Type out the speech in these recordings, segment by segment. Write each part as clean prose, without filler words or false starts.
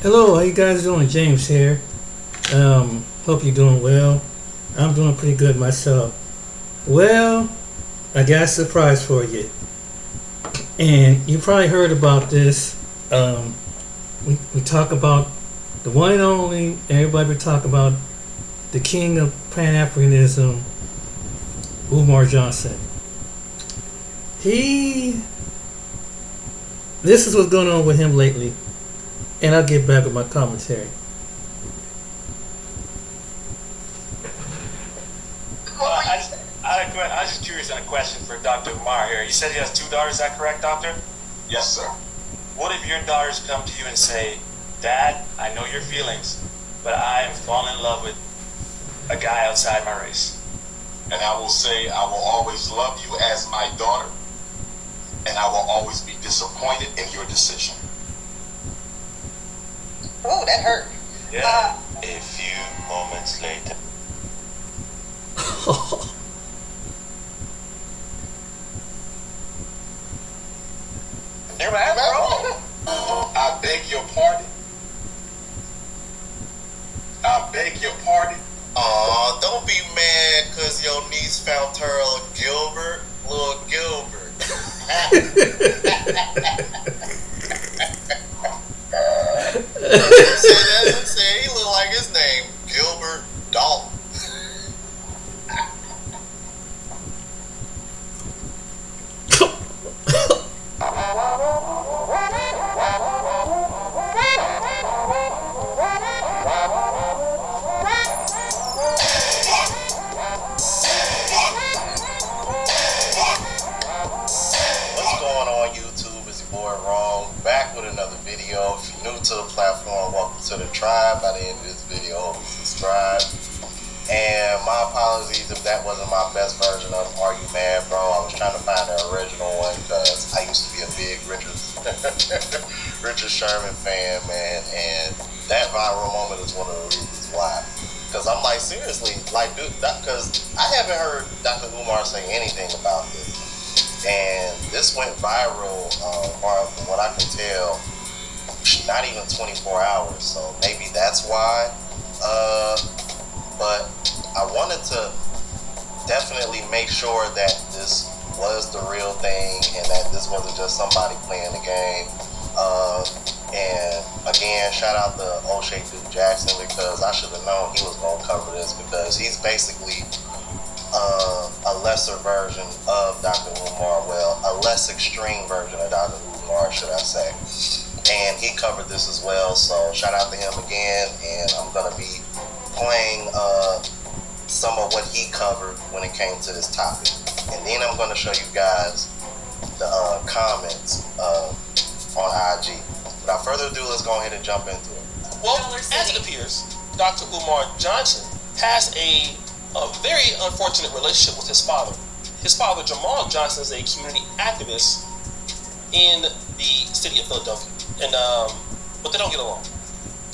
Hello, how you guys doing? James here. Hope you're doing well. I'm doing pretty good myself. Well, I got a surprise for you. And you probably heard about this. We talk about the one and only, everybody we talk about the king of Pan-Africanism, Umar Johnson. He, this is what's going on with him lately. And I'll get back with my commentary. I was just curious on a question for Dr. Umar here. You said he has two daughters, is that correct, doctor? Yes, sir. What if your daughters come to you and say, Dad, I know your feelings, but I am falling in love with a guy outside my race? And I will say, I will always love you as my daughter, and I will always be disappointed in your decision. Oh, that hurt. Yeah. A few moments later. You're right, bro. I beg your pardon. I beg your pardon. Aw, don't be mad because your niece found her a Gilbert, little Gilbert. Say he look like his name, Gilbert Dalton. What's going on YouTube? It's your boy Wrong, back with another video. If you're new to the platform, welcome to the tribe. By the end of this video, hope you subscribe. And my apologies if that wasn't my best version of Are You Mad, Bro? I was trying to find the original one because I used to be a big Richard Richard Sherman fan, man. And that viral moment is one of the reasons why. Because I'm like, seriously, like, dude, because I haven't heard Dr. Umar say anything about this. And this went viral, from what I can tell, not even 24 hours. So maybe that's why. But I wanted to definitely make sure that this was the real thing and that this wasn't just somebody playing the game. And again, shout out to O'Shea Duke Jackson because I should have known he was going to cover this because he's basically a lesser version of Dr. Umar, well, a less extreme version of Dr. Umar, should I say. And he covered this as well, so shout out to him again, and I'm going to be playing some of what he covered when it came to this topic. And then I'm going to show you guys the comments on IG. Without further ado, let's go ahead and jump into it. Well, as it appears, Dr. Umar Johnson has a very unfortunate relationship with his father. His father, Jamal Johnson, is a community activist in the city of Philadelphia. And but they don't get along.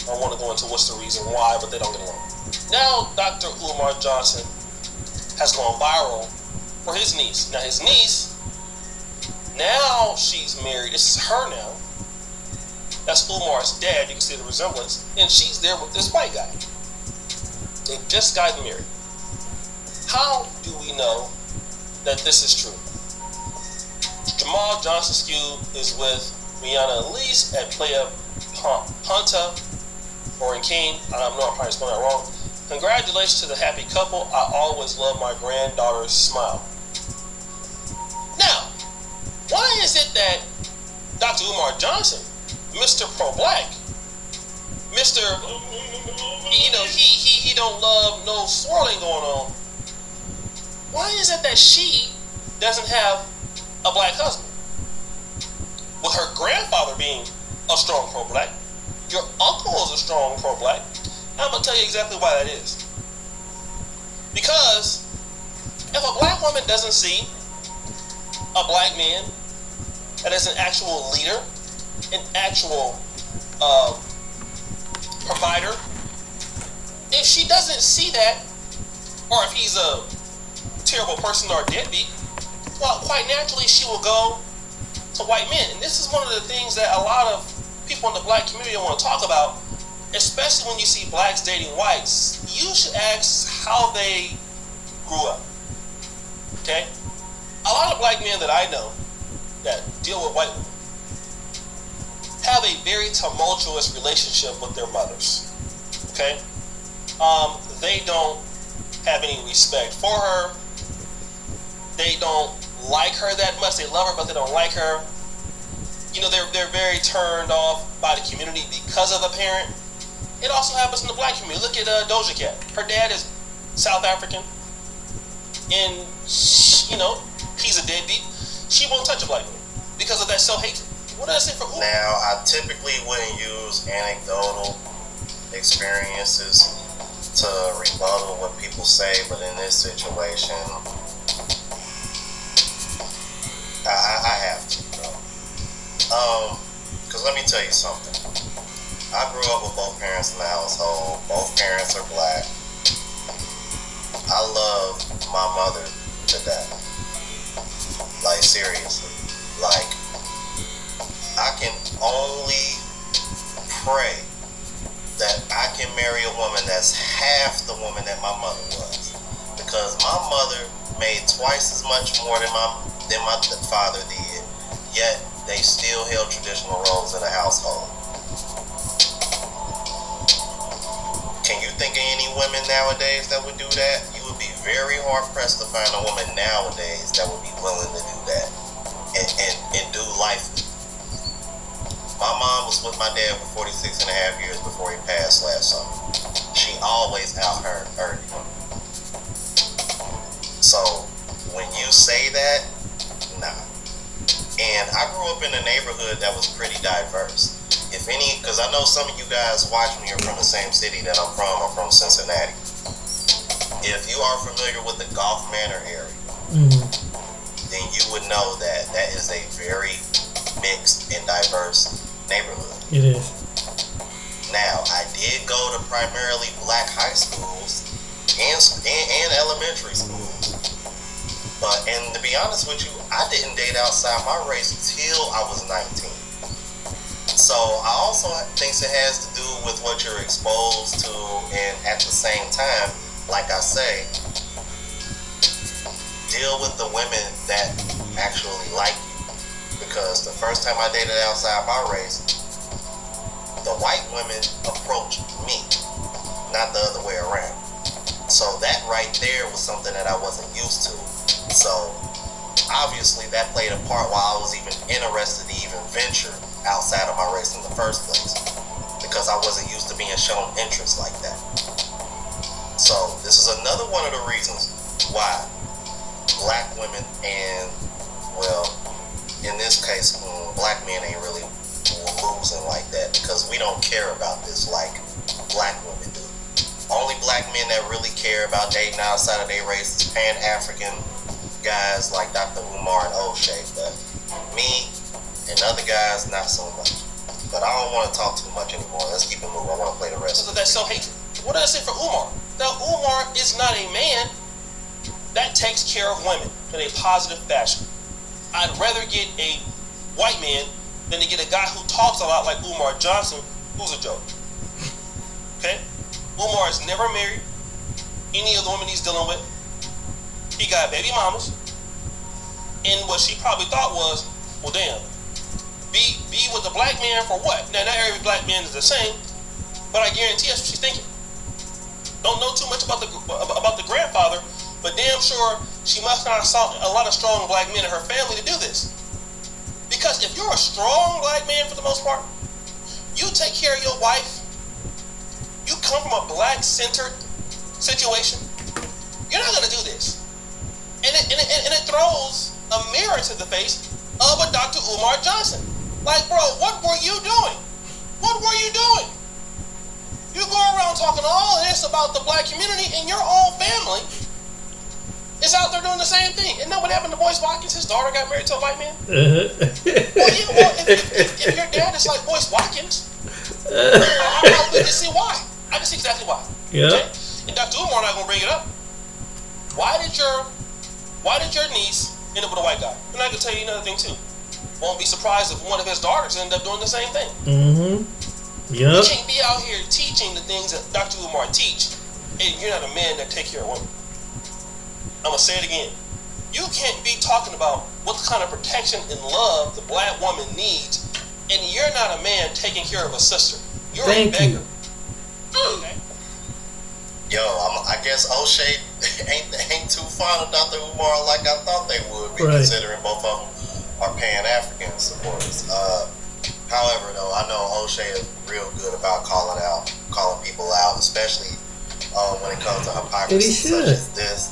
I don't want to go into what's the reason why, but they don't get along. Now, Dr. Umar Johnson has gone viral for his niece. Now, his niece, now she's married. This is her now. That's Umar's dad. You can see the resemblance. And she's there with this white guy. They've just gotten married. How do we know that this is true? Jamal Johnson Skew is with Rihanna Elise at Playa Punta or in King. I don't know, I'm probably spelling that wrong. Congratulations to the happy couple. I always love my granddaughter's smile. Now, why is it that Dr. Umar Johnson, Mr. Pro-Black, Mr. He don't love no swirling going on. Why is it that she doesn't have a black husband? With her grandfather being a strong pro-black, your uncle is a strong pro-black. I'm going to tell you exactly why that is. Because if a black woman doesn't see a black man that is an actual leader, an actual provider, if she doesn't see that, or if he's a terrible person or a deadbeat, well, quite naturally she will go to white men. And this is one of the things that a lot of people in the black community want to talk about, especially when you see blacks dating whites, you should ask how they grew up. Okay? A lot of black men that I know that deal with white women have a very tumultuous relationship with their mothers. Okay? They don't have any respect for her. They don't like her that much. They love her, but they don't like her. You know, they're very turned off by the community because of the parent. It also happens in the black community. Look at Doja Cat. Her dad is South African, and you know, he's a deadbeat. She won't touch a black woman because of that self-hatred. What does I say for Umar? Now, I typically wouldn't use anecdotal experiences to rebuttal what people say, but in this situation, I have to, bro. Because let me tell you something. I grew up with both parents in the household. Both parents are black. I love my mother to death. Like, seriously. Like, I can only pray that I can marry a woman that's half the woman that my mother was. Because my mother made twice as much more than my father did, yet they still held traditional roles in the household. Can you think of any women nowadays that would do that? You would be very hard pressed to find a woman nowadays that would be willing to do that and do life. My mom was with my dad for 46 and a half years before he passed last summer. She always out-earned him. So when you say that, nah. And I grew up in a neighborhood that was pretty diverse. If any, because I know some of you guys watch me are from the same city that I'm from Cincinnati. If you are familiar with the Gulf Manor area, then you would know that that is a very mixed and diverse neighborhood. It is. Now, I did go to primarily black high schools and elementary schools. But, and to be honest with you, I didn't date outside my race till I was 19. So I also think it has to do with what you're exposed to, and at the same time, like I say, deal with the women that actually like you. Because the first time I dated outside my race, the white women approached me, not the other way around. So that right there was something that I wasn't used to. So obviously that played a part why I was even interested to even venture outside of my race in the first place, because I wasn't used to being shown interest like that. So this is another one of the reasons why black women and, well, in this case, black men ain't really losing like that, because we don't care about this like black women do. Only black men that really care about dating outside of their race is Pan-African guys like Dr. Umar and O'Shea, but me and other guys, not so much. But I don't want to talk too much anymore. Let's keep it moving. I want to play the rest. So that's self-hatred. What did I say for Umar? Now, Umar is not a man that takes care of women in a positive fashion. I'd rather get a white man than to get a guy who talks a lot like Umar Johnson, who's a joke. Okay? Umar has never married any of the women he's dealing with. He got baby mamas. And what she probably thought was, well, damn, be with the black man for what? Now, not every black man is the same, but I guarantee that's what she's thinking. Don't know too much about the grandfather, but damn sure she must not have saw a lot of strong black men in her family to do this. Because if you're a strong black man for the most part, you take care of your wife, you come from a black-centered situation, you're not going to do this. And it throws a mirror to the face of a Dr. Umar Johnson. Like, bro, what were you doing? What were you doing? You go around talking all this about the black community, and your own family is out there doing the same thing. Isn't that what happened to Boyce Watkins? His daughter got married to a white man? Well, if your dad is like Boyce Watkins, I probably can see why. I can see exactly why. Yeah. Okay? And Dr. Umar, I'm not gonna bring it up. Why did your niece end up with a white guy? And I can tell you another thing too. won't be surprised if one of his daughters end up doing the same thing. Mm-hmm. You Yep. can't be out here teaching the things that Dr. Umar teach, and you're not a man that take care of women. I'm gonna say it again. You can't be talking about what kind of protection and love the black woman needs, and you're not a man taking care of a sister. You're Thank a beggar. you. Okay? Yo, I guess O'Shea ain't too fond of Dr. Umar like I thought they would be, Right. considering both of them are Pan-African supporters. However, though, I know O'Shea is real good about calling people out, especially when it comes to hypocrisy such as this.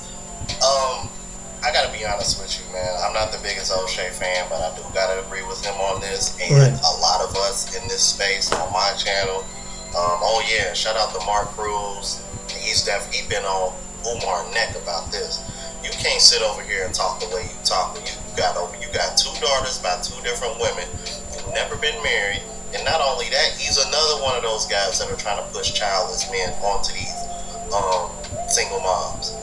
I gotta be honest with you, man. I'm not the biggest O'Shea fan, but I do gotta agree with him on this, and Right. a lot of us in this space on my channel. Oh yeah, shout out to Mark Cruz. He's been on Umar neck about this. You can't sit over here and talk the way you talk. You got two daughters by two different women. You've never been married, and not only that, he's another one of those guys that are trying to push childless men onto these single moms.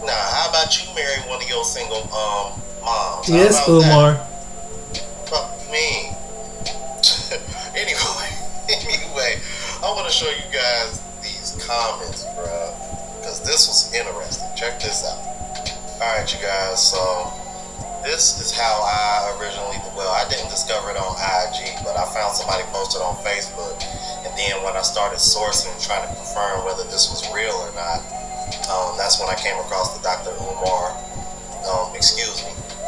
Now, how about you marry one of your single moms? How Yes, about Umar. that? Fuck you mean? Anyway, I want to show you guys these comments, bro, because this was interesting. Check this out. All right, you guys. So this is how I I didn't discover it on IG, but I found somebody posted on Facebook, and then when I started sourcing, trying to confirm whether this was real or not, that's when I came across the Dr. Umar,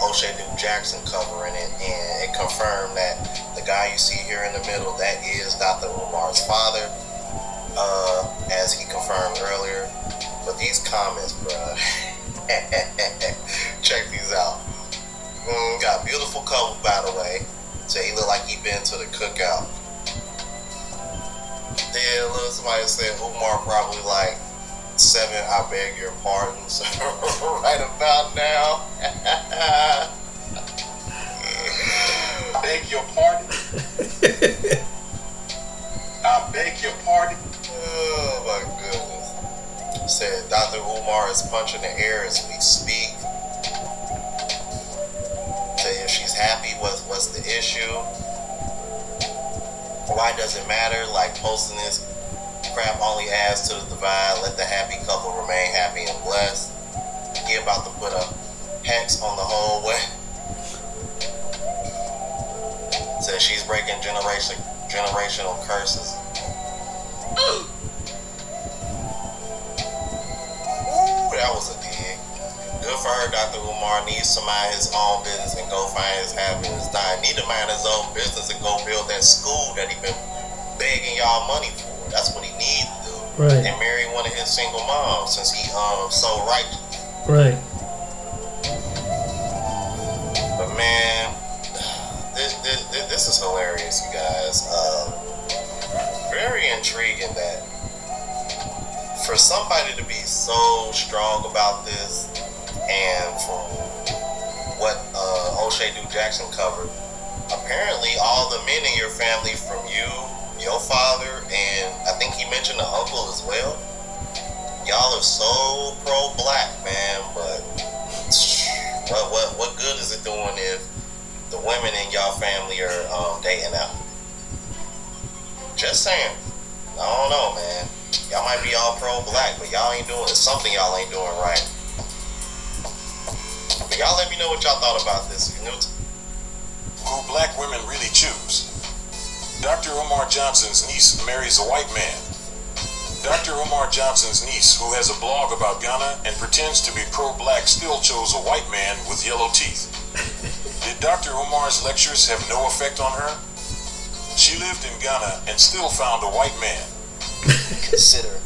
O'Shea Duke Jackson covering it, and it confirmed that the guy you see here in the middle, that is Dr. Umar's father, as he confirmed earlier. But these comments, bruh, check these out. Got a beautiful couple, by the way. So he looked like he been to the cookout. Then look, somebody said Umar probably like 7, I beg your pardons, right about now. I beg your pardon. I beg your pardon. Oh my goodness. Said Dr. Umar is punching the air as we speak. Say if she's happy, what's the issue? Why does it matter? Like, posting this crap only adds to the divide. Let the happy couple remain happy and blessed. He about to put a hex on the whole way. Says she's breaking generational curses. Ooh, that was a dig. Good for her. Dr. Umar needs to mind his own business and go find his happiness. Nah, he need to mind his own business and go build that school that he been begging y'all money for. That's what he needs to do. Right. And marry one of his single moms, since he so righteous. Right. But man, this is hilarious, you guys. Very intriguing that for somebody to be so strong about this, and from what O'Shea Duke Jackson covered, apparently all the men in your family, from you, your father, and I think he mentioned the uncle as well, y'all are so pro-black, man. But what good is it doing if the women in y'all family are dating out? Just saying. I don't know, man. Y'all might be all pro-black, but y'all ain't doing it. Something y'all ain't doing right. But y'all let me know what y'all thought about this. Who black women really choose. Dr. Umar Johnson's niece marries a white man. Dr. Umar Johnson's niece, who has a blog about Ghana and pretends to be pro-black, still chose a white man with yellow teeth. Did Dr. Umar's lectures have no effect on her? She lived in Ghana and still found a white man. Consider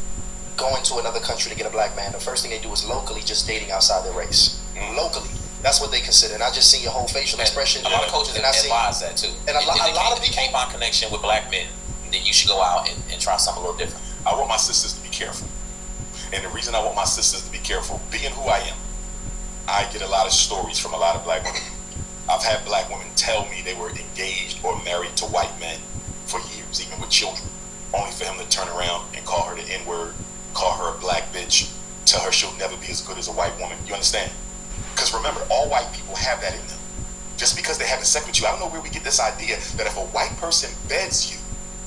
going to another country to get a black man. The first thing they do is locally just dating outside their race. Locally. That's what they consider. And I just see your whole facial expression. A lot of coaches advise that too. And a lot of if you can't find connection with black men, then you should go out and try something a little different. I want my sisters to be careful. And the reason I want my sisters to be careful, being who I am, I get a lot of stories from a lot of black women. I've had black women tell me they were engaged or married to white men for years, even with children, only for him to turn around and call her the N-word, call her a black bitch, tell her she'll never be as good as a white woman. You understand? Because remember, all white people have that in them. Just because they're having sex with you, I don't know where we get this idea that if a white person beds you,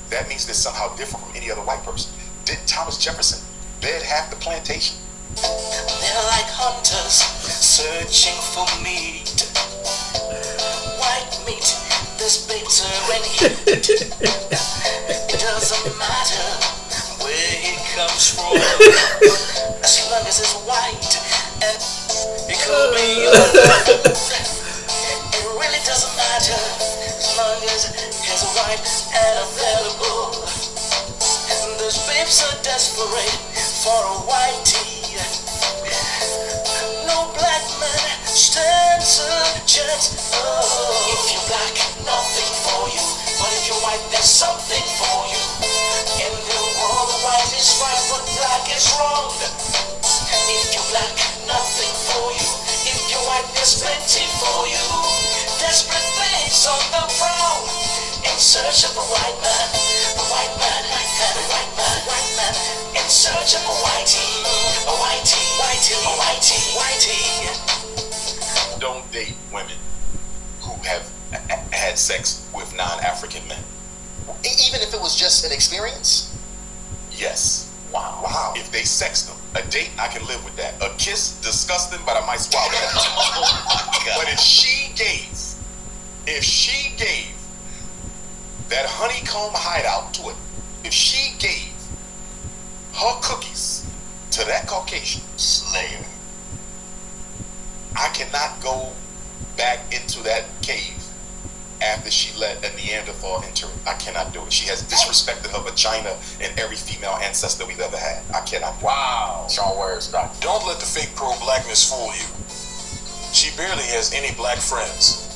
that means they're somehow different from any other white person. Did Thomas Jefferson bed half the plantation? They're like hunters searching for meat. White meat, this bitter and heat. It doesn't matter where it comes from, as long as it's white and it could be your. It really doesn't matter as long as it's white and available. Those babes are desperate for a whitey. No black man stands a chance. Oh, if you're black, nothing for you. But if you're white, there's something for you. In the world, white is right, but black is wrong. If you're black, nothing for you. If you're white, there's plenty for you. Desperate things on the prowl, in search of a white man, a white man, a white man, a white man, in search of a whitey, a whitey, whitey, a whitey, whitey. Don't date women who have had sex with non-African men. Even if it was just an experience? Yes. Wow. If they sex them, a date, I can live with that. A kiss, disgusting, but I might swallow that. But if she gave that honeycomb hideout to it, if she gave her cookies to that Caucasian slayer, I cannot go back into that cave after she let a Neanderthal enter it. I cannot do it. She has disrespected her vagina and every female ancestor we've ever had. I cannot. Wow. Strong words, Doc. Don't let the fake pro-blackness fool you. She barely has any black friends.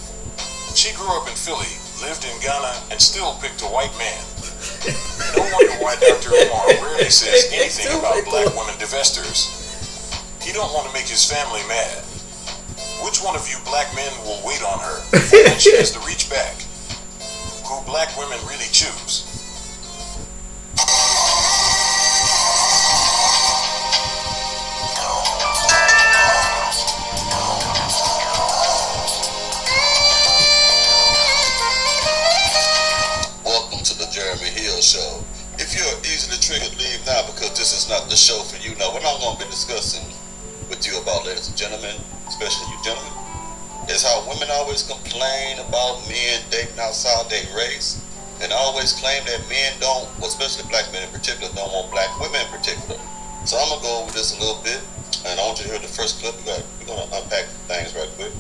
She grew up in Philly, lived in Ghana, and still picked a white man. No wonder why Dr. Umar rarely says anything about black women divestors. He don't want to make his family mad. Which one of you black men will wait on her when she has to reach back? Who black women really choose? Welcome to the Jeremy Hill Show. If you're easily triggered, leave now because this is not the show for you. Now, what I'm going to be discussing with you about, ladies and gentlemen, especially you gentlemen, is how women always complain about men dating outside their race and always claim that men don't, well, especially black men in particular, don't want black women in particular. So I'm going to go over this a little bit, and I want you to hear the first clip. We're going to unpack things right quick.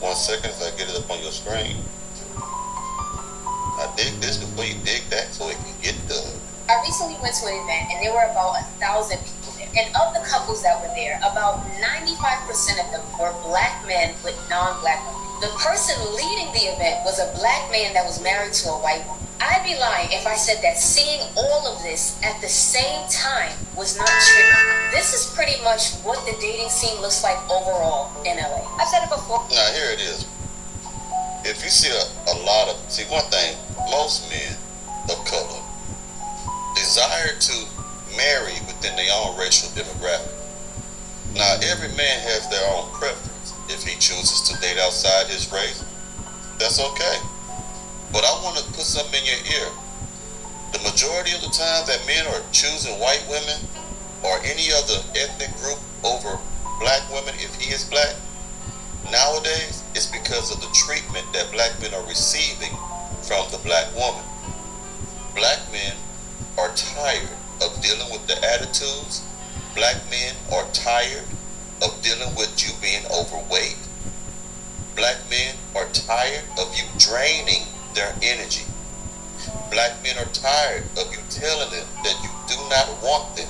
1 second as I get it up on your screen. I dig this before you dig that so it can get done. I recently went to an event and there were about 1,000 people there. And of the couples that were there, about 95% of them were black men with non-black women. The person leading the event was a black man that was married to a white woman. I'd be lying if I said that seeing all of this at the same time was not triggering. This is pretty much what the dating scene looks like overall in LA. I've said it before. Now here it is. If you see a lot of, see one thing, most men of color desire to marry within their own racial demographic. Now every man has their own preference. If he chooses to date outside his race, that's okay. But I want to put something in your ear. The majority of the time that men are choosing white women or any other ethnic group over black women, if he is black, nowadays it's because of the treatment that black men are receiving from the black woman. Black men are tired of dealing with the attitudes. Black men are tired of dealing with you being overweight. Black men are tired of you draining their energy. Black men are tired of you telling them that you do not want them.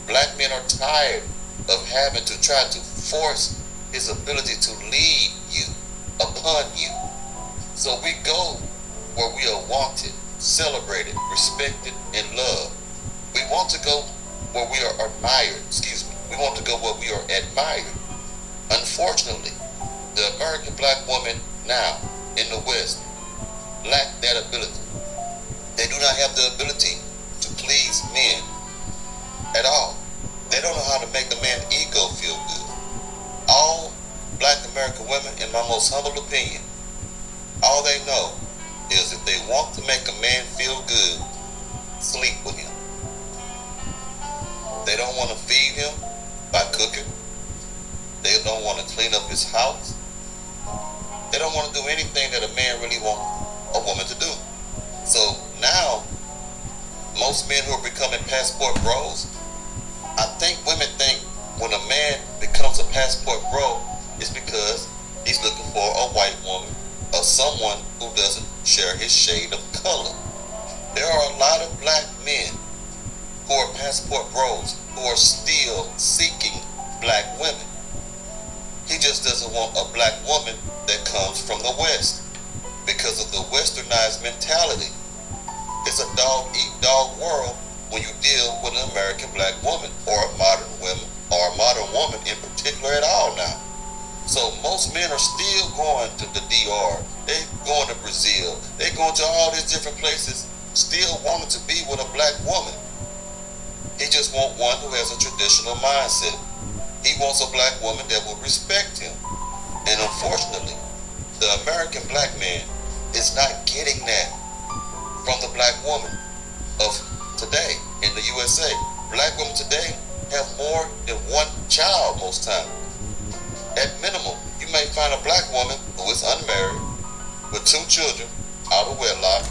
Black men are tired of having to try to force his ability to lead you upon you. So we go where we are wanted, celebrated, respected, and loved. We want to go where we are admired, We want to go where we are admired. Unfortunately, the American black woman now in the West lack that ability. They do not have the ability to please men at all. They don't know how to make a man's ego feel good. All black American women, in my my most humble opinion, all they know is if they want to make a man feel good, sleep with him. They don't want to feed him by cooking. They don't want to clean up his house. They don't want to do anything that a man really wants a woman to do. So now, most men who are becoming passport bros, I think women think when a man becomes a passport bro, it's because he's looking for a white woman or someone who doesn't share his shade of color. There are a lot of black men who are passport bros who are still seeking black women. He just doesn't want a black woman that comes from the West because of the westernized mentality. It's a dog-eat-dog world when you deal with an American black woman or a modern woman in particular at all now. So most men are still going to the DR, they're going to Brazil, they're going to all these different places, still wanting to be with a black woman. He just wants one who has a traditional mindset. He wants a black woman that will respect him. And unfortunately, the American black man is not getting that from the black woman of today in the USA. Black women today have more than one child most times. At minimum, you may find a black woman who is unmarried with 2 children out of wedlock,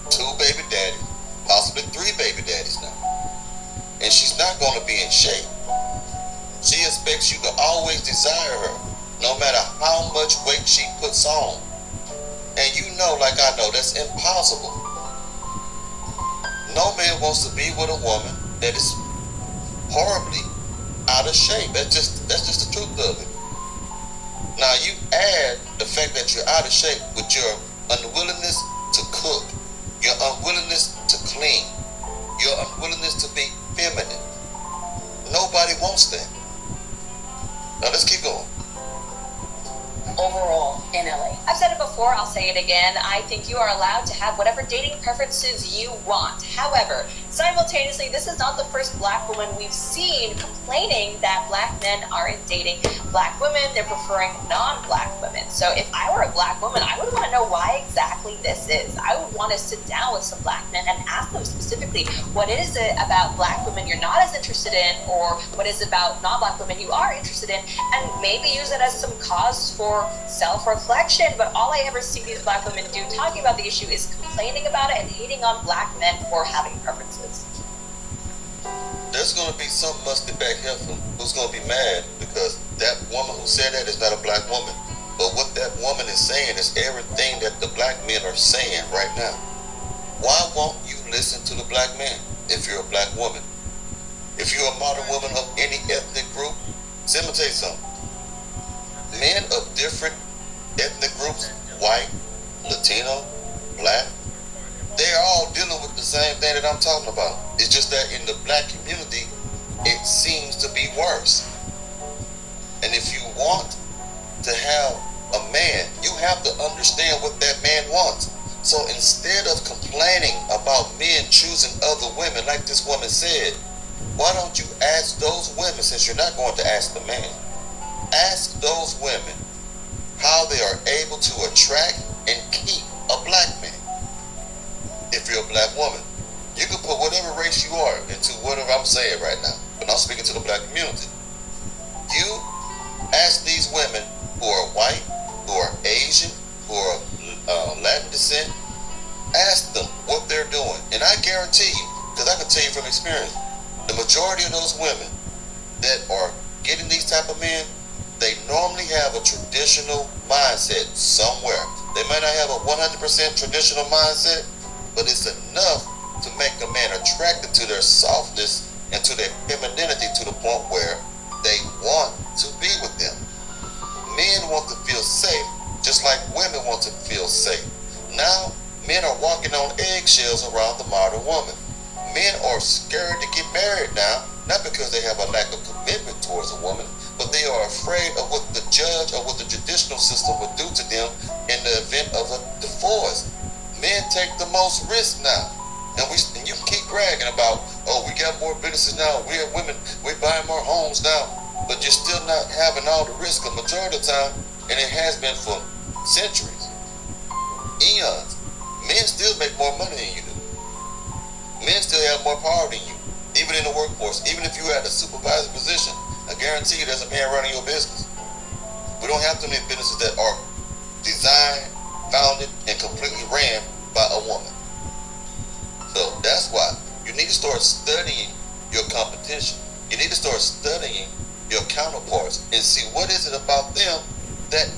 2 baby daddies, possibly 3 baby daddies now. And she's not going to be in shape. She expects you to always desire her, no matter how much weight she puts on. And you know, like I know, that's impossible. No man wants to be with a woman that is horribly out of shape. That's just the truth of it. Now you add the fact that you're out of shape with your unwillingness to cook, your unwillingness to clean, your unwillingness to be feminine. Nobody wants that. Now let's keep going. Overall in LA. I've said it before, I'll say it again. I think you are allowed to have whatever dating preferences you want. However, simultaneously, this is not the first black woman we've seen complaining that black men aren't dating black women, they're preferring non-black women. So if I were a black woman, I would want to know why exactly this is. I would want to sit down with some black men and ask them specifically, what is it about black women you're not as interested in, or what is it about non-black women you are interested in, and maybe use it as some cause for self-reflection. But all I ever see these black women do talking about the issue is complaining about it and hating on black men for having preferences. There's going to be some musty back heifer who's going to be mad because that woman who said that is not a black woman. But what that woman is saying is everything that the black men are saying right now. Why won't you listen to the black man if you're a black woman? If you're a modern woman of any ethnic group, see, let me tell you something. Men of different ethnic groups, white, Latino, black, they're all dealing with the same thing that I'm talking about. It's just that in the black community, it seems to be worse. And if you want to have a man, you have to understand what that man wants. So instead of complaining about men choosing other women, like this woman said, why don't you ask those women, since you're not going to ask the man, ask those women how they are able to attract and keep a black man. If you're a black woman, you can put whatever race you are into whatever I'm saying right now, but I'm speaking to the black community. You ask these women who are white, who are Asian, who are Latin descent, ask them what they're doing. And I guarantee you, because I can tell you from experience, the majority of those women that are getting these type of men, they normally have a traditional mindset somewhere. They might not have a 100% traditional mindset, but it's enough to make a man attracted to their softness and to their femininity to the point where they want to be with them. Men want to feel safe, just like women want to feel safe. Now, men are walking on eggshells around the modern woman. Men are scared to get married now, not because they have a lack of commitment towards a woman, but they are afraid of what the judge or what the judicial system would do to them in the event of a divorce. Men take the most risk now. And you keep bragging about, oh, we got more businesses now, we have women, we're buying more homes now, but you're still not having all the risk. A majority of the time, And it has been for centuries, eons. Men still make more money than you do. Men still have more power than you, even in the workforce. Even if you're at a supervisor position, I guarantee you there's a man running your business. We don't have too many businesses that are designed, founded, and completely ran by a woman. So that's why you need to start studying your competition. You need to start studying your counterparts and see what is it about them that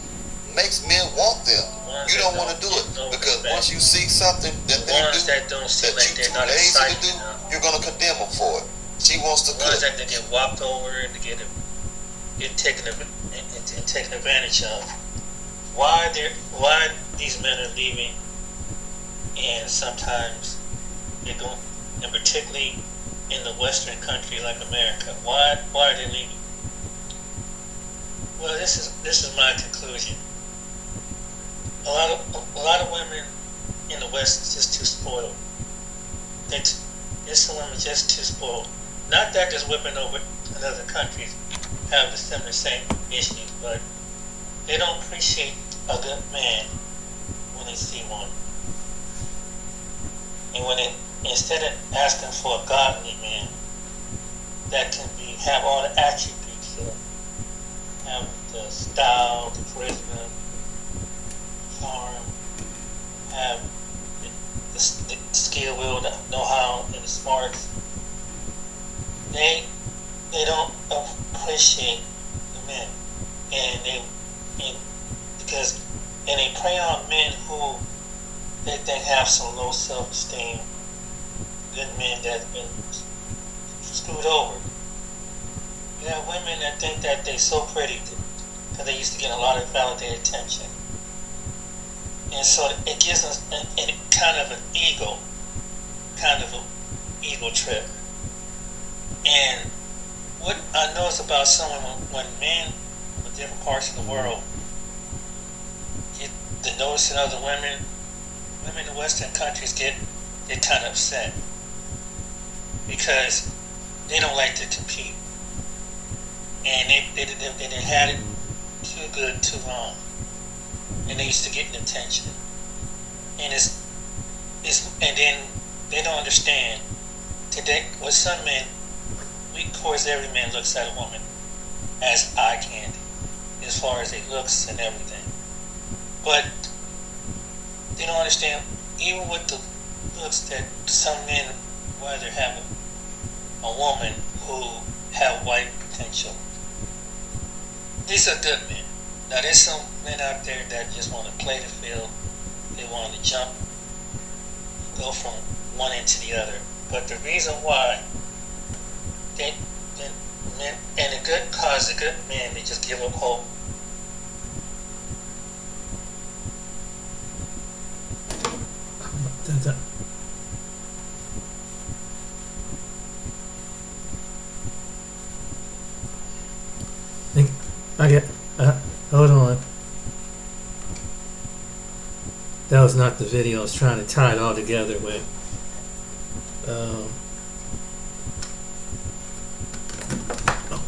makes men want them. You don't want to do it because once you see something that they do that you're too lazy to do, you're going to condemn them for it. She wants to cook. Ones that they get walked over and to get taken advantage of. Why these men are leaving, and sometimes they go, and particularly in the Western country like America, why are they leaving? Well, this is my conclusion. A lot of women in the West is just too spoiled. Some women just too spoiled. Not that just women over in other countries have the same issues, but they don't appreciate a good man when they see one. And instead of asking for a godly man that can have all the attributes of have the style, the charisma, charm, have the skill, will, the know-how, and the smarts. They don't appreciate the men, and they prey on men who they have some low self-esteem, good men that have been screwed over. You have women that think that they're so pretty because they used to get a lot of validated attention. And so it gives us a kind of an ego trip. And what I notice about someone, when men from different parts of the world get to noticing other women in Western countries get kind of upset because they don't like to compete. And they had it too good too long. And they used to get attention. And and then they don't understand. Today, with some men, of course, every man looks at a woman as eye candy, as far as their looks and everything. But they don't understand, even with the looks, that some men rather have a woman who have white potential. These are good men. Now, there's some men out there that just want to play the field. They want to go from one end to the other. But the reason why the men, and the good men, they just give up hope. Hold on. That was not the video. I was trying to tie it all together with. Oh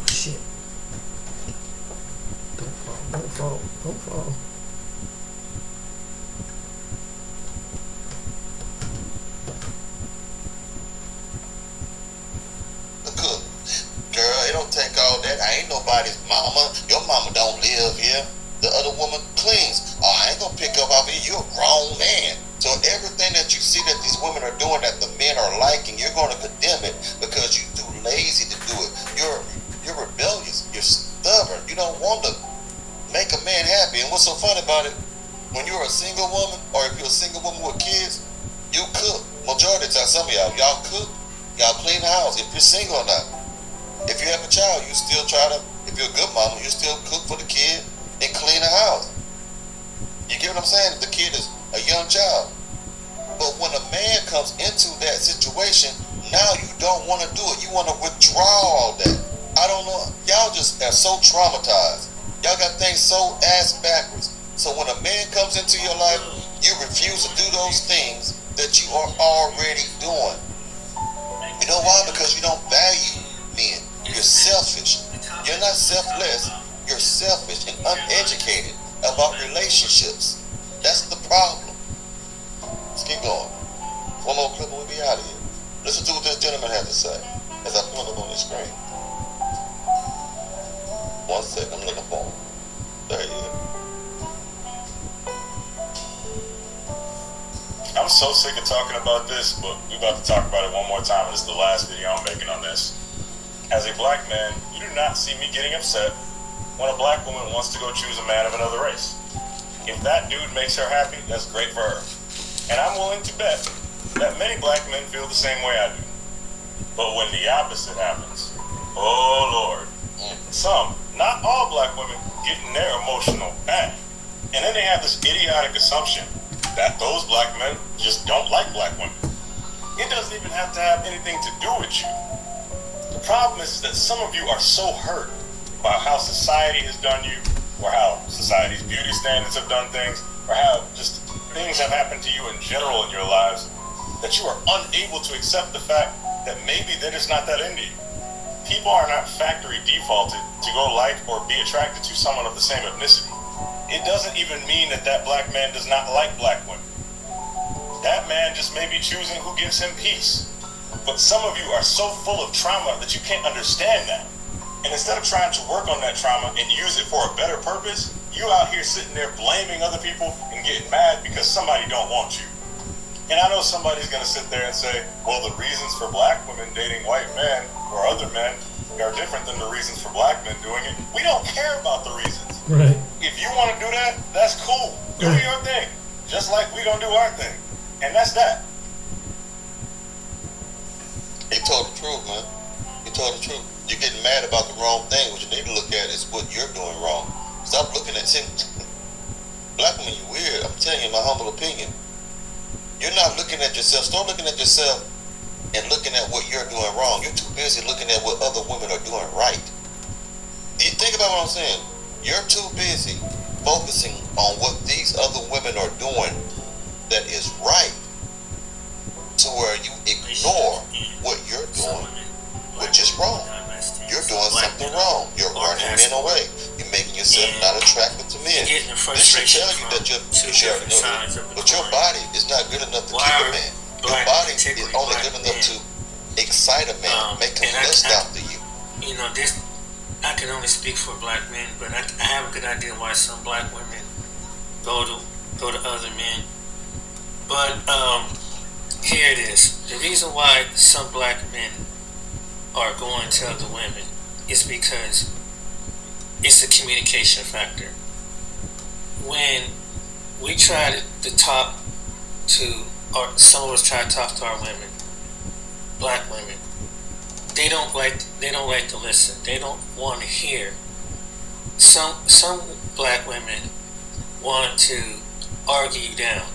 shit! Don't fall! Look, girl, it don't take all that. I ain't nobody's mama. Your mama don't live here. The other woman cleans. Oh, I ain't gonna pick up off you. You're a grown man. So everything that you see that these women are doing that the men are liking, you're gonna condemn it because you're too lazy to do it. You're rebellious. You're stubborn. You don't want to make a man happy. And what's so funny about it? When you're a single woman, or if you're a single woman with kids, you cook. Majority of the time, some of y'all cook. Y'all clean the house. If you're single or not. If you have a child, you still try to. If you're a good mama, you still cook for the kid and clean the house. You get what I'm saying? If the kid is a young child. But when a man comes into that situation, now you don't want to do it. You want to withdraw all that. I don't know. Y'all just are so traumatized. Y'all got things so ass backwards. So when a man comes into your life, you refuse to do those things that you are already doing. You know why? Because you don't value men. You're selfish. You're not selfless. You're selfish and uneducated. about relationships. That's the problem. Let's keep going. One more clip and we'll be out of here. Listen to what this gentleman has to say as I pull it up on the screen. 1 second, I'm looking for him. There he is. I'm so sick of talking about this, but we're about to talk about it one more time. This is the last video I'm making on this. As a black man, you do not see me getting upset when a black woman wants to go choose a man of another race. If that dude makes her happy, that's great for her. And I'm willing to bet that many black men feel the same way I do. But when the opposite happens, oh Lord, some, not all black women, get in their emotional bag. And then they have this idiotic assumption that those black men just don't like black women. It doesn't even have to have anything to do with you. The problem is that some of you are so hurt by how society has done you, or how society's beauty standards have done things, or how just things have happened to you in general in your lives, that you are unable to accept the fact that maybe they're just not that into you. People are not factory defaulted to go like or be attracted to someone of the same ethnicity. It doesn't even mean that that black man does not like black women. That man just may be choosing who gives him peace. But some of you are so full of trauma that you can't understand that. And instead of trying to work on that trauma and use it for a better purpose, you out here sitting there blaming other people and getting mad because somebody don't want you. And I know somebody's going to sit there and say, well, the reasons for black women dating white men or other men are different than the reasons for black men doing it. We don't care about the reasons. Right. If you want to do that, that's cool. Do your thing. Just like we gonna do our thing. And that's that. He told the truth, man. He told the truth. You're getting mad about the wrong thing. What you need to look at is what you're doing wrong. Stop looking at black women, you weird. I'm telling you my humble opinion. You're not looking at yourself. Start looking at yourself and looking at what you're doing wrong. You're too busy looking at what other women are doing right. You think about what I'm saying. You're too busy focusing on what these other women are doing that is right to where you ignore what you're doing, which is wrong. You're doing something wrong. You're running men away. You're making yourself not attractive to men. This should tell you that you should already know that. But your body is not good enough to keep a man. Your body is only good enough to excite a man, make him lust after you. You know, this, I can only speak for black men, but I have a good idea why some black women go to other men. But here it is. The reason why some black men are going to other women is because it's a communication factor. When we try to talk to, or some of us try to talk to our women, black women, they don't like to listen. They don't want to hear. Some black women want to argue you down.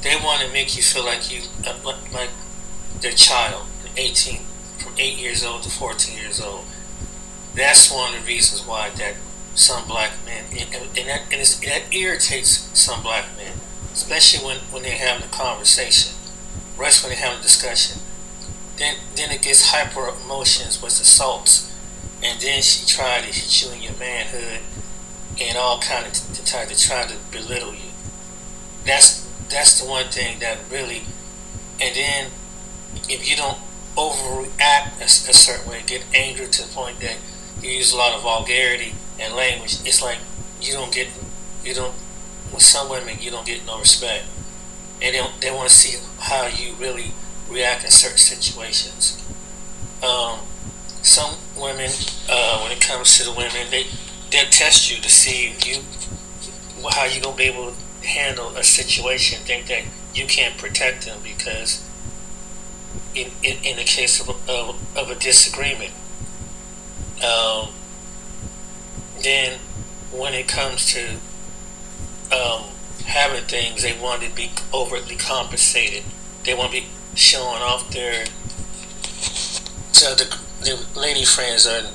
They want to make you feel like you like their child, 18, from 8 years old to 14 years old. That's one of the reasons why that some black men, and that irritates some black men, especially when they're having a conversation, right when they're having a discussion. Then it gets hyper emotions with assaults, and then she tried to hit you in your manhood and all kind of to try to belittle you. That's the one thing that really, and then if you don't overreact a certain way, get angry to the point that you use a lot of vulgarity and language, it's like with some women you don't get no respect, and they want to see how you really react in certain situations. Some women, when it comes to the women, they'll test you to see how you gonna be able to handle a situation. Think that you can't protect them because in the case of a disagreement. Then when it comes to having things, they want to be overtly compensated. They want to be showing off their lady friends and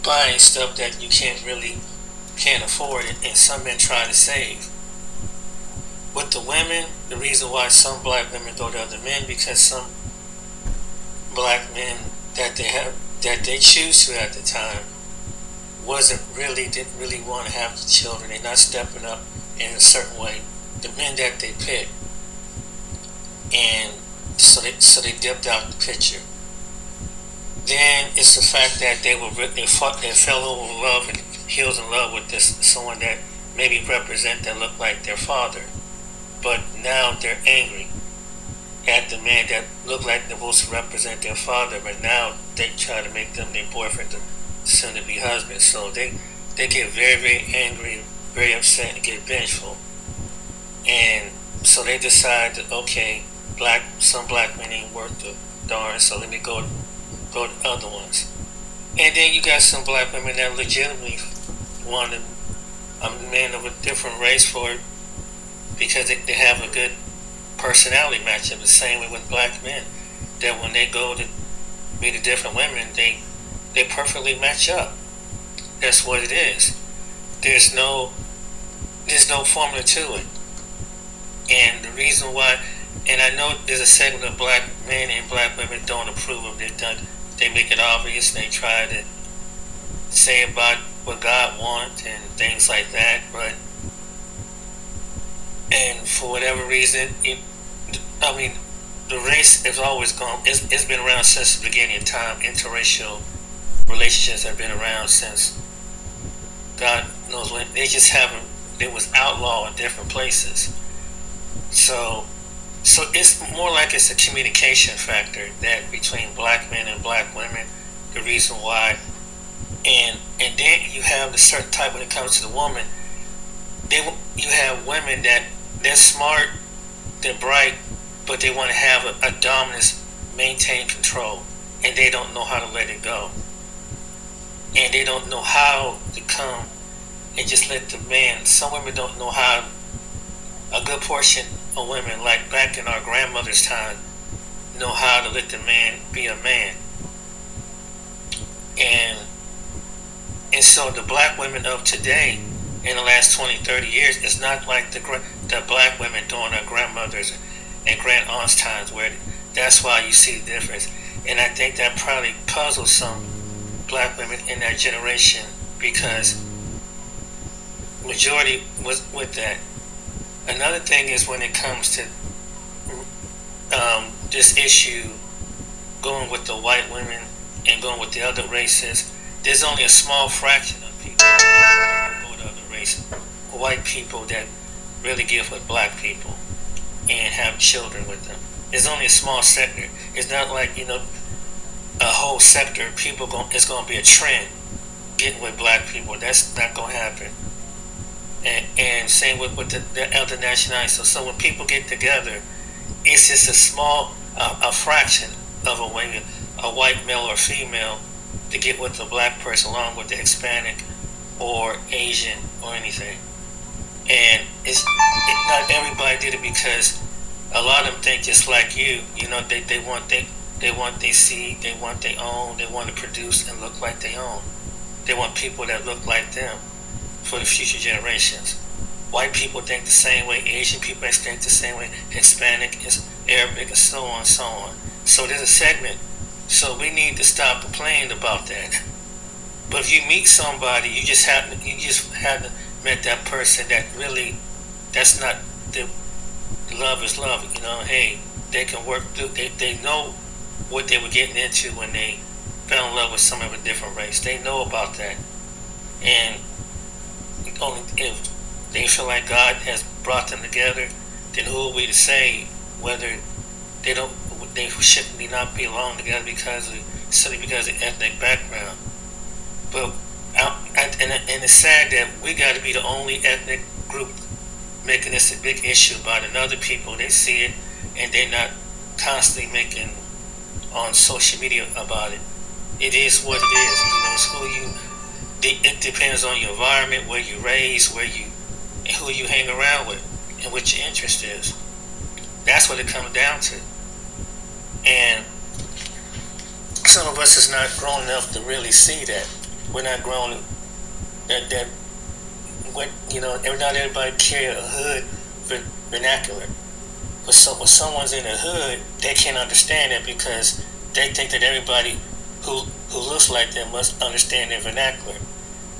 buying stuff that you can't afford, and some men try to save. With the women, the reason why some black women go to other men, because some black men that they choose to at the time, didn't really want to have the children. They're not stepping up in a certain way. The men that they picked, and so they dipped out the picture. Then it's the fact that they fell over in love and he was in love with someone that maybe that looked like their father, but now they're angry at the man that looked like they're supposed to represent their father, but now they try to make them their boyfriend, soon to be husband. So they get very, very angry, very upset, and get vengeful. And so they decide that, okay, some black men ain't worth the darn, so let me go to other ones. And then you got some black women that legitimately want a man of a different race for it because they have a good personality matchup. The same way with black men, that when they go to meet the different women, they perfectly match up. That's what it is. There's no formula to it. And the reason why, and I know there's a segment of black men and black women don't approve of it. They make it obvious. They try to say about what God wants and things like that. And for whatever reason, the race has always gone. It's been around since the beginning of time. Interracial relationships have been around since God knows when. They just haven't. It was outlawed in different places. So it's more like it's a communication factor that between black men and black women. The reason why, and then you have the certain type when it comes to the woman. You have women that they're smart, they're bright, but they want to have a dominance, maintain control, and they don't know how to let it go. And they don't know how to come and just let the man. Some women don't know how. A good portion of women, like back in our grandmother's time, know how to let the man be a man. And so the black women of today, in the last 20, 30 years, it's not like the black women during our grandmothers and grand aunts' times, where that's why you see the difference. And I think that probably puzzles some black women in that generation, because majority was with that. Another thing is when it comes to this issue, going with the white women and going with the other races, there's only a small fraction of people who go to other races, white people, that really give with black people and have children with them. There's only a small sector. It's not like, a whole sector of people it's going to be a trend getting with black people. That's not going to happen. And same with the other nationalities. So when people get together, it's just a fraction of a white male or female to get with the black person along with the Hispanic or Asian or anything. And not everybody did it, because a lot of them think just like you. They want their seed, they want their own, they want to produce and look like they own. They want people that look like them for the future generations. White people think the same way, Asian people think the same way, Hispanic, Arabic, and so on and so on. So there's a segment. So we need to stop complaining about that. But if you meet somebody, you just haven't met that person that really, that's not the love is love. Hey, they can work through. They know what they were getting into when they fell in love with someone of a different race. They know about that, and only if they feel like God has brought them together, then who are we to say whether they shouldn't not be alone together simply because of ethnic background? But and it's sad that we got to be the only ethnic group making this a big issue about another people. They see it and they're not constantly making on social media about it. It is what it is. It depends on your environment, where you raised, and who you hang around with, and what your interest is. That's what it comes down to. And some of us is not grown enough to really see that. We're not grown not everybody carry a hood vernacular. But when someone's in a hood, they can't understand it, because they think that everybody who looks like them must understand their vernacular.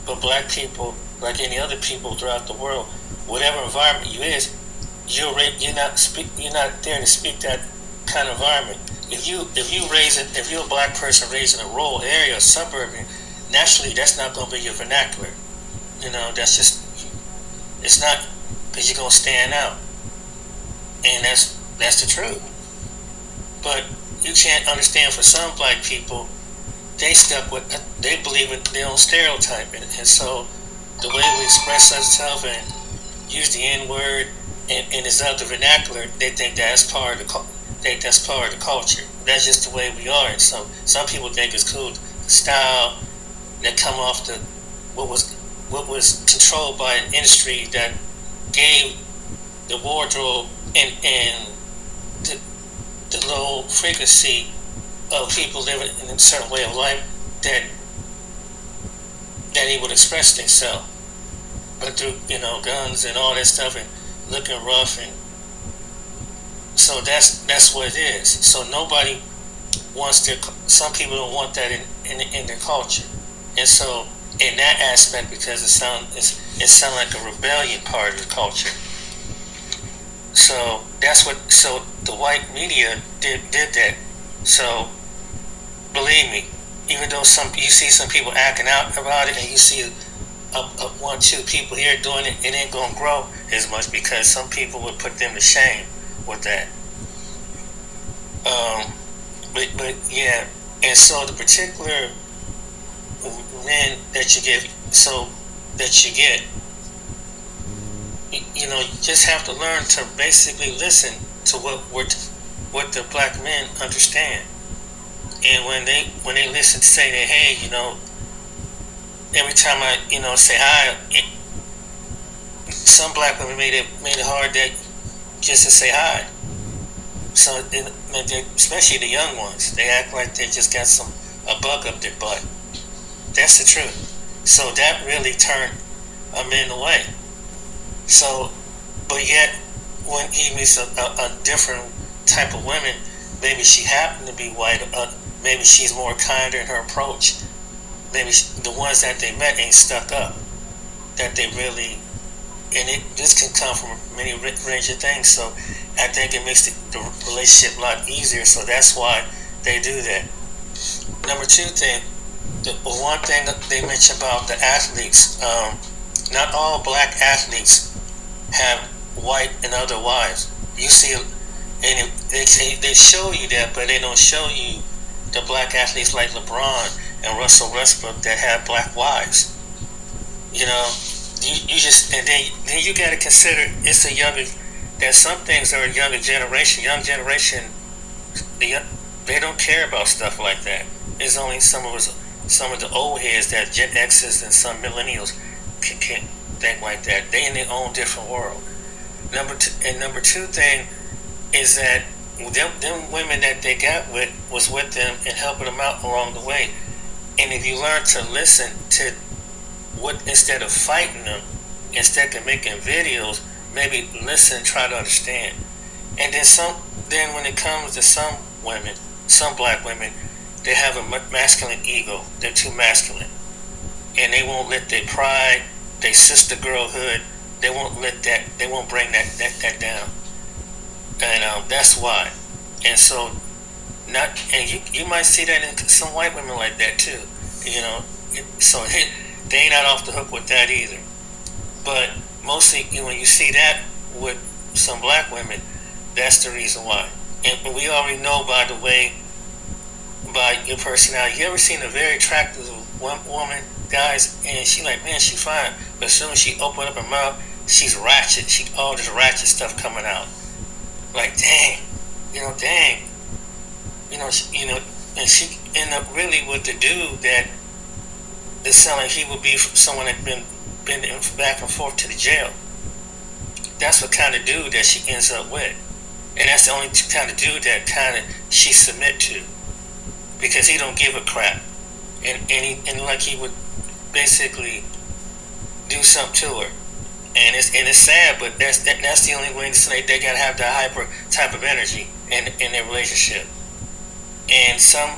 But black people, like any other people throughout the world, whatever environment you is, you're not there to speak that kind of environment. If you're a black person raised in a rural area, suburban, naturally that's not going to be your vernacular. That's just, it's not, because you're going to stand out, and that's the truth. But you can't understand, for some black people, they believe in their own stereotype, and so the way we express ourselves and use the N-word and this other vernacular, they think that's part of the culture. That's just the way we are. And so some people think it's cool, the style that come off what was controlled by an industry that gave the wardrobe and the low frequency of people living in a certain way of life that he would express themselves, but through guns and all that stuff and looking rough, and so that's what it is. So nobody wants some people don't want that in their culture, and so in that aspect, because it sound like a rebellion part of the culture. So so the white media did that. So believe me, even though you see some people acting out about it, and you see one, two people here doing it, it ain't gonna grow as much, because some people would put them to shame with that. But yeah, and so the particular men that you get, you just have to learn to basically listen to what the black men understand. And when they listen, say that, hey, every time I say hi, some black women made it hard that just to say hi. So especially the young ones, they act like they just got a bug up their butt. That's the truth. So that really turned a man away. So, but yet when he meets a different type of women, maybe she happened to be white. Maybe she's more kinder in her approach. Maybe the ones that they met ain't stuck up. That they really, this can come from many range of things. So I think it makes the relationship a lot easier. So that's why they do that. Number two thing, the one thing that they mention about the athletes, not all black athletes have white and other wives. You see, and they show you that, but they don't show you the black athletes like LeBron and Russell Westbrook that have black wives. You just, and then you got to consider that some things are a younger generation. Young generation, they don't care about stuff like that. There's only some of the old heads, that Gen X's and some millennials can think like that. They in their own different world. Number two thing is that them women that they got with was with them and helping them out along the way. And if you learn to listen to instead of fighting them, instead of making videos, maybe listen, try to understand. And then when it comes to some women, some black women, they have a masculine ego. They're too masculine, and they won't let their pride, their sister girlhood, they won't bring that down. And that's why. And so, you might see that in some white women like that too. So they ain't not off the hook with that either. But mostly, when you see that with some black women, that's the reason why. And we already know, by the way, by your personality. You ever seen a very attractive woman, guys, and she like, man, she fine, but as soon as she open up her mouth, she's ratchet. All this ratchet stuff coming out. Like, dang, and she ended up really with the dude that it sounded like he would be someone that been back and forth to the jail. That's what kind of dude that she ends up with, and that's the only kind of dude that kind of she submit to, because he don't give a crap, and like he would basically do something to her. And it's sad, but that's the only way they gotta have that hyper type of energy in their relationship. And some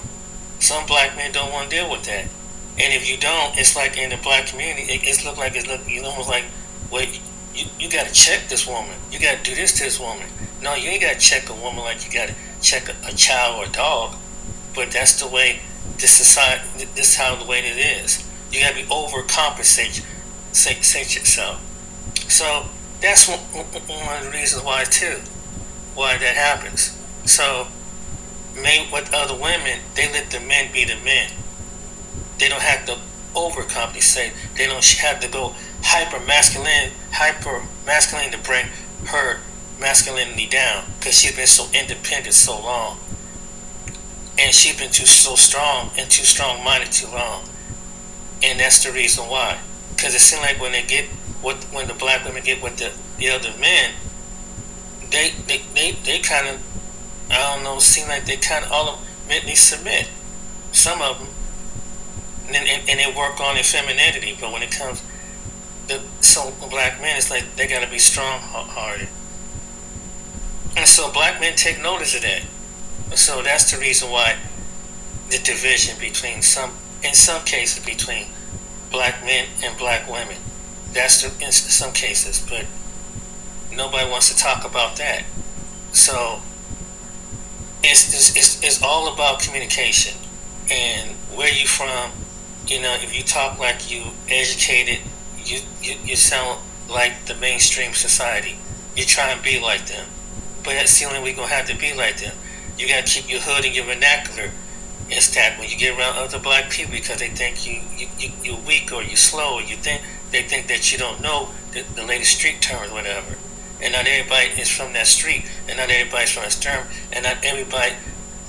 black men don't want to deal with that. And if you don't, it's like in the black community, it's look like you almost like, well, you got to check this woman. You got to do this to this woman. No, you ain't got to check a woman like you got to check a child or a dog. But that's the way this society. This is how the way it is. You got to be overcompensate yourself. So that's one of the reasons why too, why that happens. So, made with other women, they let the men be the men. They don't have to overcompensate. They don't have to go hyper masculine to bring her masculinity down, because she's been so independent so long, and she's been so strong and too strong-minded too long, and that's the reason why. Because it seems like when the black women get with the other men, they kind of, I don't know, seem like they kind of all mentally submit. Some of them, and they work on their femininity. But when it comes to some black men, it's like they got to be strong-hearted. And so black men take notice of that. So that's the reason why the division between in some cases, between black men and black women. That's in some cases, but nobody wants to talk about that. So it's all about communication and where you from. You know, if you talk like you educated, you sound like the mainstream society. You try and be like them, but that's the only way you're gonna have to be like them. You gotta keep your hood and your vernacular. Instead, when you get around other black people, because they think you're weak or you're slow, or they think that you don't know the latest street terms, whatever. And not everybody is from that street, and not everybody's from that term, and not everybody,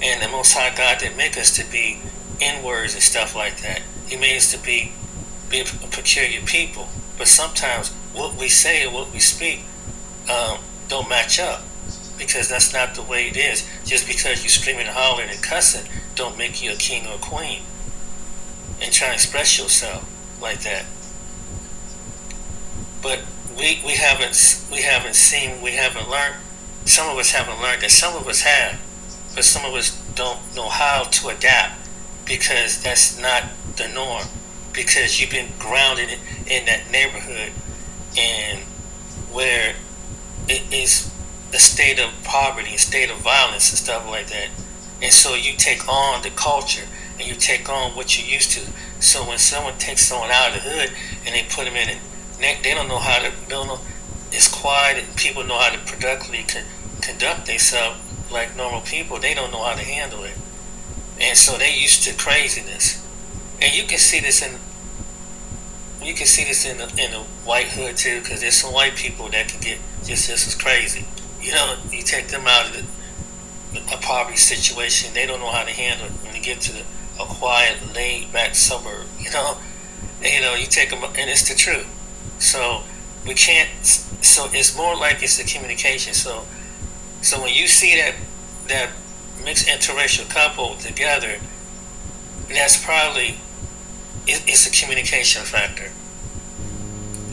and the Most High God didn't make us to be N-words and stuff like that. He made us to be a peculiar people. But sometimes what we say and what we speak don't match up, because that's not the way it is. Just because you're screaming and hollering and cussing don't make you a king or a queen. And try to express yourself like that. But we haven't learned. Some of us haven't learned that. Some of us have, but some of us don't know how to adapt, because that's not the norm. Because you've been grounded in that neighborhood, and where it is a state of poverty, a state of violence and stuff like that. And so you take on the culture, and you take on what you're used to. So when someone takes someone out of the hood and they put them in it, they don't know how to, it's quiet, and people know how to productively conduct themselves like normal people. They don't know how to handle it. And so they used to craziness. And you can see this in the white hood too, because there's some white people that can get just as crazy. You know, you take them out of a poverty situation, they don't know how to handle it when you get to a quiet, laid-back suburb. You take them, and it's the truth. So we can't. So it's more like it's a communication. So when you see that mixed interracial couple together, that's probably it's a communication factor.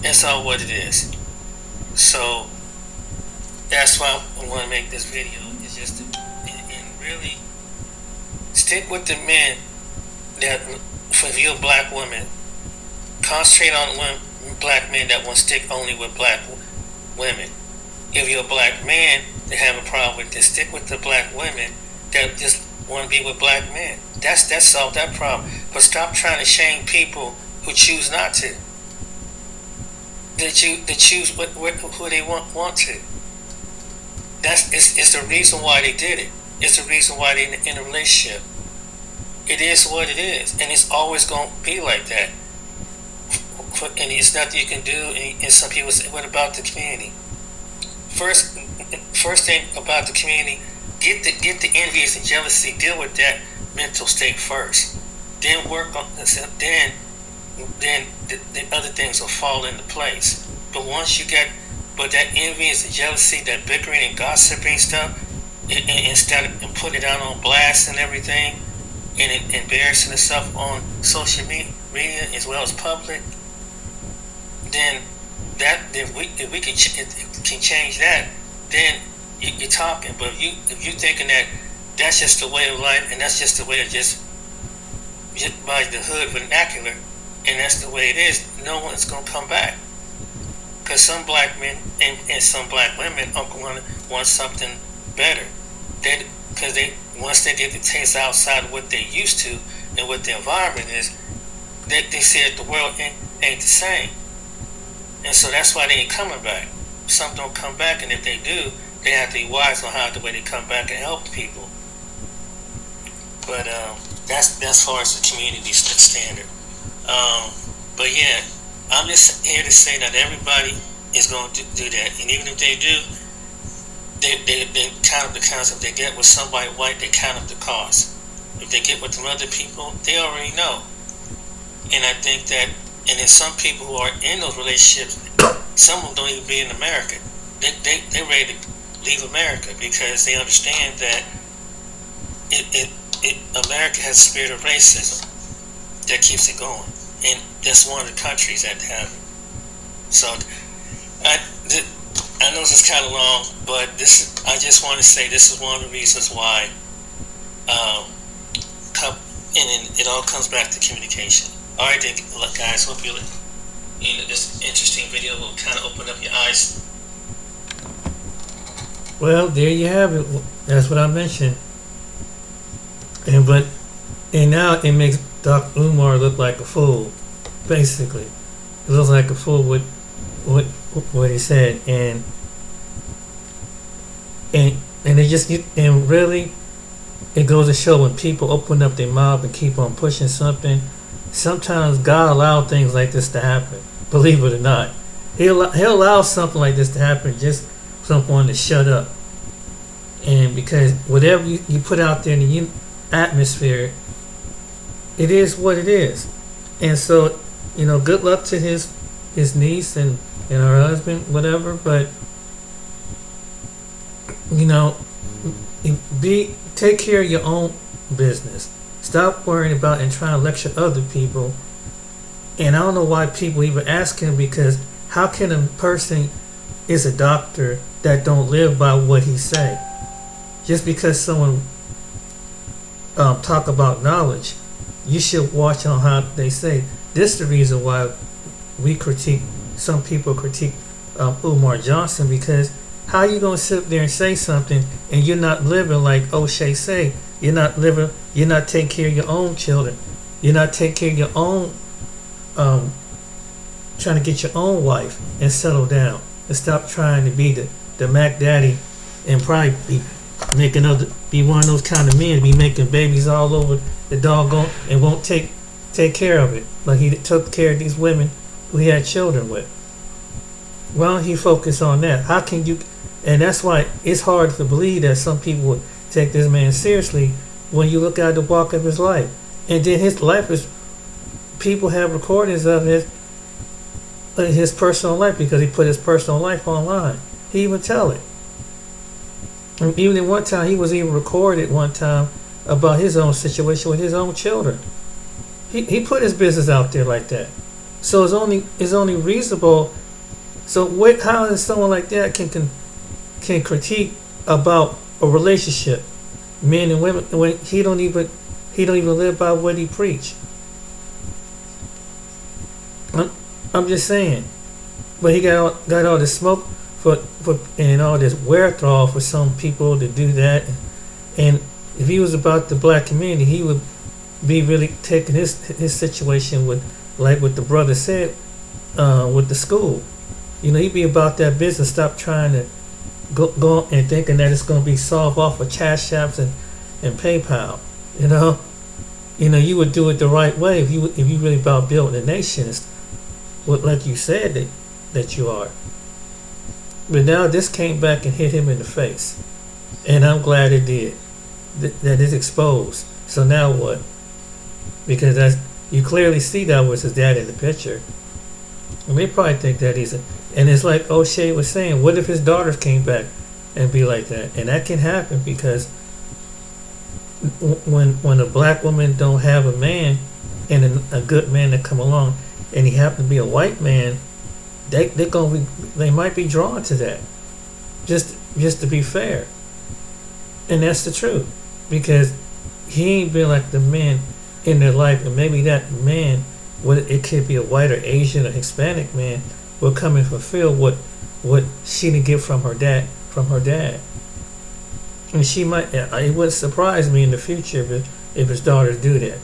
That's all what it is. So that's why I want to make this video. Is just to and really stick with the men that, for you black women, concentrate on black men that want to stick only with black women. If you're a black man that have a problem with this, stick with the black women that just want to be with black men. That solved that problem. But stop trying to shame people who choose not to. That choose who they want to. It's the reason why they did it. It's the reason why they're in a relationship. It is what it is, and it's always going to be like that. And it's nothing you can do. And some people say, "What about the community?" First thing about the community, get the envious and jealousy. Deal with that mental state first. Then work on then the other things will fall into place. But once you get, that envious and jealousy, that bickering and gossiping stuff, and instead of putting it out on blast and everything, and embarrassing itself on social media as well as public, then if we can change that, then you're talking. But if you thinking that that's just the way of life, and that's just the way of just by the hood vernacular, and that's the way it is. No one's gonna come back because some black men and some black women are going to want something better. Because they once they get the taste outside of what they're used to and what the environment is, they see that the world ain't the same, and so that's why they ain't coming back. Some don't come back, and if they do, they have to be wise on how the way they come back and help people. But that's as far as the community standard. But yeah, I'm just here to say that everybody is going to do that, and even if they do, they count up the concept. They get with somebody white, they count up the cost. If they get with some other people, they already know. And I think that, and then some people who are in those relationships, some of them don't even be in America. They're ready to leave America because they understand that America has a spirit of racism that keeps it going, and that's one of the countries that have it. So I know this is kind of long, but I just want to say this is one of the reasons why, and it all comes back to communication. All right, then, guys, hope this interesting video will kind of open up your eyes. Well, there you have it. That's what I mentioned. And now it makes Dr. Umar look like a fool. Basically, it looks like a fool with what he said, and really, it goes to show when people open up their mouth and keep on pushing something. Sometimes God allows things like this to happen. Believe it or not, He'll allow something like this to happen just for someone to shut up. And because whatever you put out there in the atmosphere, it is what it is. And so, good luck to his niece and her husband, whatever. But take care of your own business. Stop worrying about and trying to lecture other people. And I don't know why people even ask him, because how can a person is a doctor that don't live by what he say? Just because someone talk about knowledge, you should watch on how they say. This is the reason why some people critique Umar Johnson, because how you gonna sit there and say something and you're not living like O'Shea say? You're not taking care of your own children. You're not taking care of your own, trying to get your own wife and settle down and stop trying to be the Mac Daddy and probably be one of those kind of men, be making babies all over the doggone and won't take care of it like he took care of these women who he had children with. Why don't he focus on that? How can you? And that's why it's hard to believe that some people would take this man seriously when you look at the walk of his life. And then his life is, people have recordings of his personal life because he put his personal life online. He even tell it. And even in one time, he was even recorded one time about his own situation with his own children. He put his business out there like that. So it's only reasonable. So how is someone like that can critique about a relationship, men and women, when he don't even live by what he preach? I'm just saying. But he got all this smoke for and all this wherewithal for some people to do that. And if he was about the black community, he would be really taking his situation with, like what the brother said, with the school. He'd be about that business. Stop trying to go and thinking that it's going to be solved off of Cash Apps and PayPal. You would do it the right way if you really about building a nation. It's like you said that you are. But now this came back and hit him in the face, and I'm glad it did. That is exposed. So now what? Because you clearly see that was his dad in the picture. And they probably think that and it's like O'Shea was saying, what if his daughters came back and be like that? And that can happen because when a black woman don't have a man and a good man that come along, and he happen to be a white man, they might be drawn to that. Just to be fair. And that's the truth. Because he ain't been like the men in their life, and maybe that man, what it could be a white or Asian or Hispanic man, will come and fulfill what she didn't get from her dad. And she might. It wouldn't surprise me in the future if his daughters do that.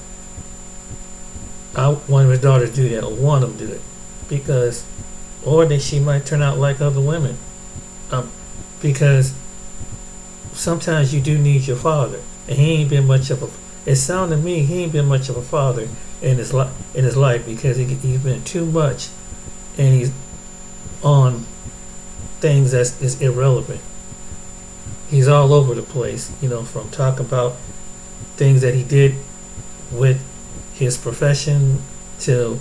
One of his daughters do that, or one of them do it, because, or that she might turn out like other women, because sometimes you do need your father, and he ain't been much of a. It sounded to me he ain't been much of a father in his life because he's been too much, and he's on things that's is irrelevant. He's all over the place, from talking about things that he did with his profession to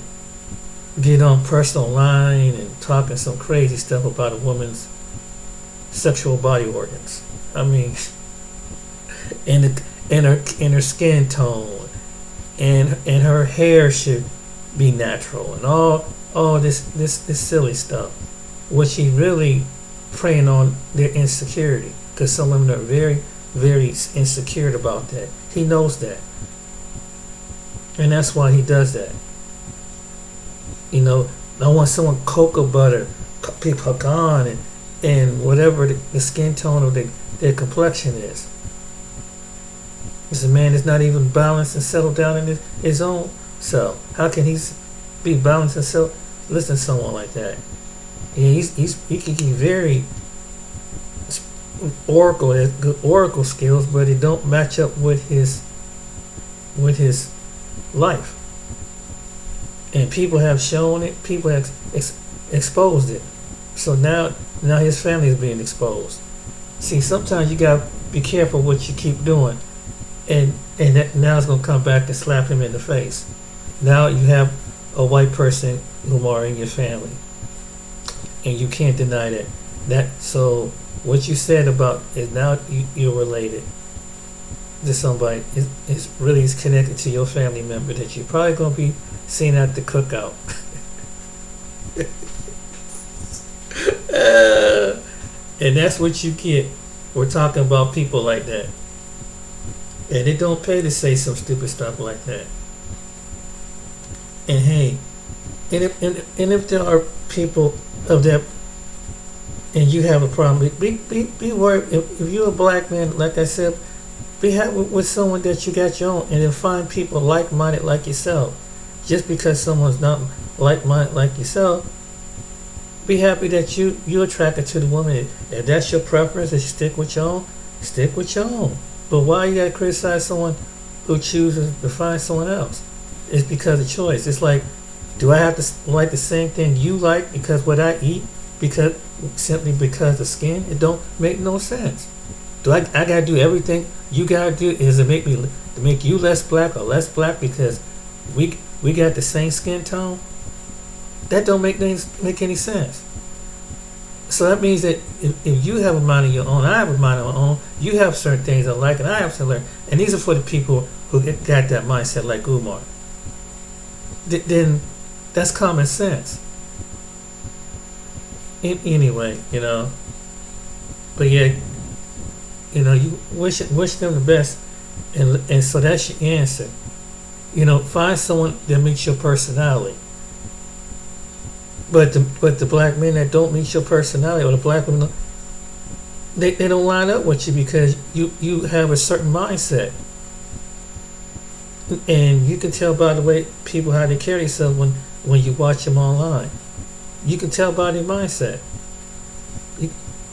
get on personal line and talking some crazy stuff about a woman's sexual body organs. I mean, and her skin tone, and her hair should be natural, and all this silly stuff, which he really preying on their insecurity, because some women are very, very insecure about that. He knows that, and that's why he does that. I want someone cocoa butter, pecan, and whatever the skin tone of their complexion is. This a man that's not even balanced and settled down in his own self. How can he be balanced and settled? Listen to someone like that. Yeah, he can be very has good oracle skills, but it don't match up with his life. And people have shown it. People have exposed it. So now his family is being exposed. See, sometimes you gotta be careful what you keep doing, and that now it's gonna come back and slap him in the face. Now you have a white person, Umar, in your family, and you can't deny that. So what you said about is now you're related to somebody is really connected to your family member that you're probably gonna be seeing at the cookout. And that's what you get. We're talking about people like that, and it don't pay to say some stupid stuff like that. And hey, and if there are people of that, and you have a problem, be worried. If you're a black man, like I said, be happy with someone that you got your own, and then find people like-minded like yourself. Just because someone's not like-minded like yourself, be happy that you're attracted to the woman. If that's your preference, if you stick with your own, stick with your own. But why you gotta criticize someone who chooses to find someone else? It's because of choice. It's like, do I have to like the same thing you like because what I eat? Simply because of skin? It don't make no sense. Do I gotta do everything you gotta do? Is it to make you less black or less black because we got the same skin tone? That don't make any sense. So that means that if you have a mind of your own, I have a mind of my own, you have certain things I like and I have certain, and these are for the people who got that mindset like Umar. Then that's common sense. Anyway, but yeah, you wish them the best, and so that's your answer. Find someone that meets your personality. But the black men that don't meet your personality, or the black women, they don't line up with you because you have a certain mindset, and you can tell by the way people how they carry themselves when you watch them online. You can tell by their mindset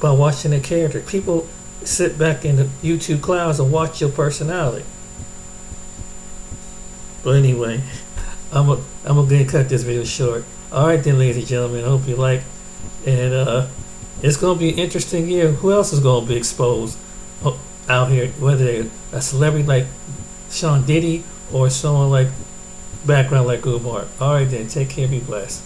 by watching their character. People sit back in the YouTube clouds and watch your personality. But anyway, I'm gonna cut this video short. All right then, ladies and gentlemen, I hope you like, and it's gonna be an interesting year. Who else is gonna be exposed out here? Whether they're a celebrity like Sean Diddy or someone like background like Umar. All right then, take care, be blessed.